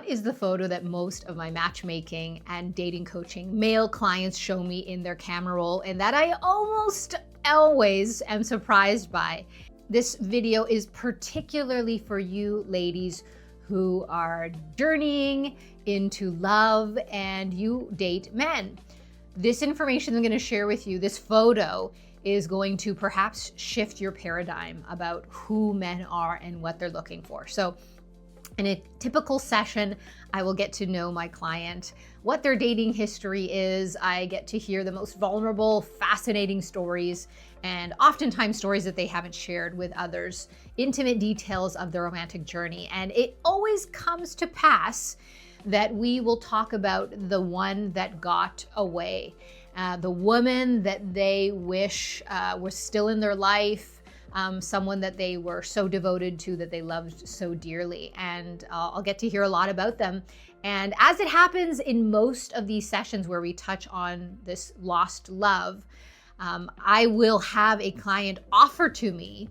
What is the photo that most of my matchmaking and dating coaching male clients show me in their camera roll and that I almost always am surprised by? This video is particularly for you ladies who are journeying into love and you date men. This information I'm going to share with you, this photo, is going to perhaps shift your paradigm about who men are and what they're looking for. So in a typical session, I will get to know my client, what their dating history is. I get to hear the most vulnerable, fascinating stories, and oftentimes stories that they haven't shared with others, intimate details of their romantic journey. And it always comes to pass that we will talk about the one that got away, the woman that they wish was still in their life, someone that they were so devoted to, that they loved so dearly. And I'll get to hear a lot about them. And as it happens in most of these sessions where we touch on this lost love, I will have a client offer to me,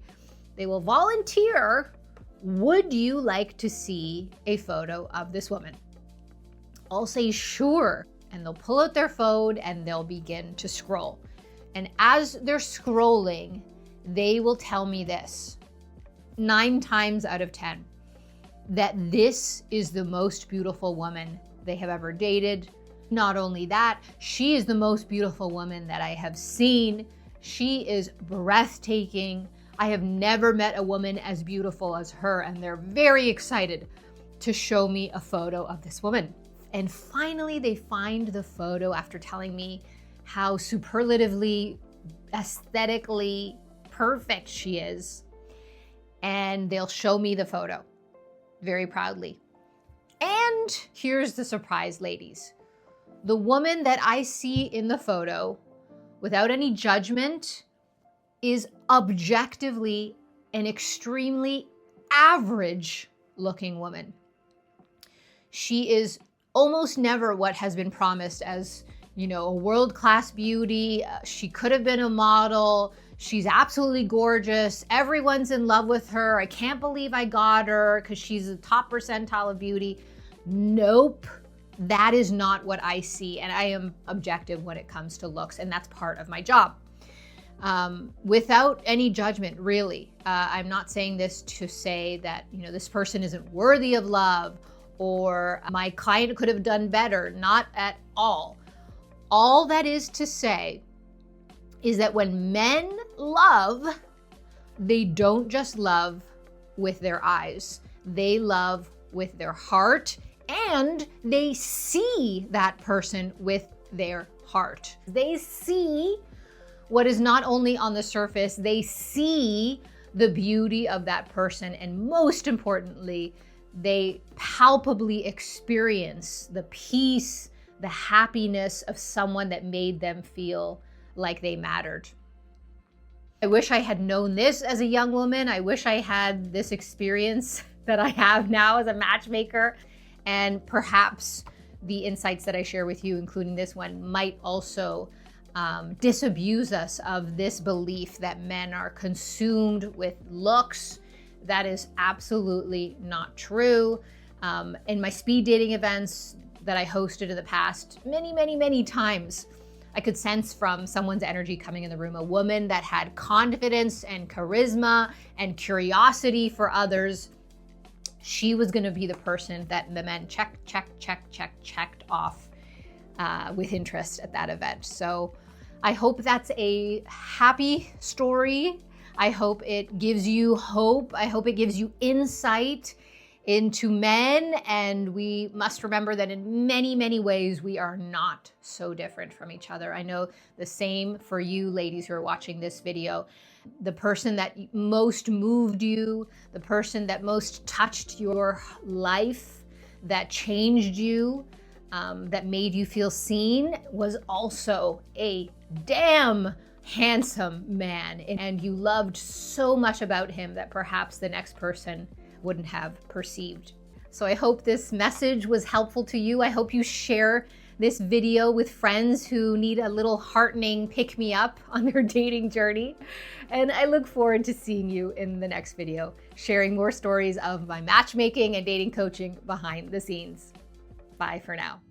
they will volunteer, would you like to see a photo of this woman? I'll say sure, and they'll pull out their phone and they'll begin to scroll. And as they're scrolling, they will tell me this, 9 times out of 10, that this is the most beautiful woman they have ever dated. Not only that, she is the most beautiful woman that I have seen. She is breathtaking. I have never met a woman as beautiful as her, and they're very excited to show me a photo of this woman. And finally, they find the photo after telling me how superlatively, aesthetically perfect she is, and they'll show me the photo very proudly. And here's the surprise, ladies. The woman that I see in the photo, without any judgment, is objectively an extremely average looking woman. She is almost never what has been promised as, you know, a world-class beauty. She could have been a model. She's absolutely gorgeous. Everyone's in love with her. I can't believe I got her because she's a top percentile of beauty. Nope, that is not what I see. And I am objective when it comes to looks, and that's part of my job. Without any judgment, really. I'm not saying this to say that, you know, this person isn't worthy of love or my client could have done better. Not at all. All that is to say is that when men love, they don't just love with their eyes. They love with their heart, and they see that person with their heart. They see what is not only on the surface, they see the beauty of that person, and most importantly, they palpably experience the peace, the happiness of someone that made them feel like they mattered. I wish I had known this as a young woman. I wish I had this experience that I have now as a matchmaker. And perhaps the insights that I share with you, including this one, might also disabuse us of this belief that men are consumed with looks. That is absolutely not true. In my speed dating events that I hosted in the past, many times, I could sense from someone's energy coming in the room, a woman that had confidence and charisma and curiosity for others. She was going to be the person that the men checked off with interest at that event. So I hope that's a happy story. I hope it gives you hope. I hope it gives you insight into men, and we must remember that in many ways we are not so different from each other. I know the same for you ladies who are watching this video. The person that most moved you, the person that most touched your life, that changed you, that made you feel seen, was also a damn handsome man, and you loved so much about him that perhaps the next person wouldn't have perceived. So I hope this message was helpful to you. I hope you share this video with friends who need a little heartening pick-me-up on their dating journey. And I look forward to seeing you in the next video, sharing more stories of my matchmaking and dating coaching behind the scenes. Bye for now.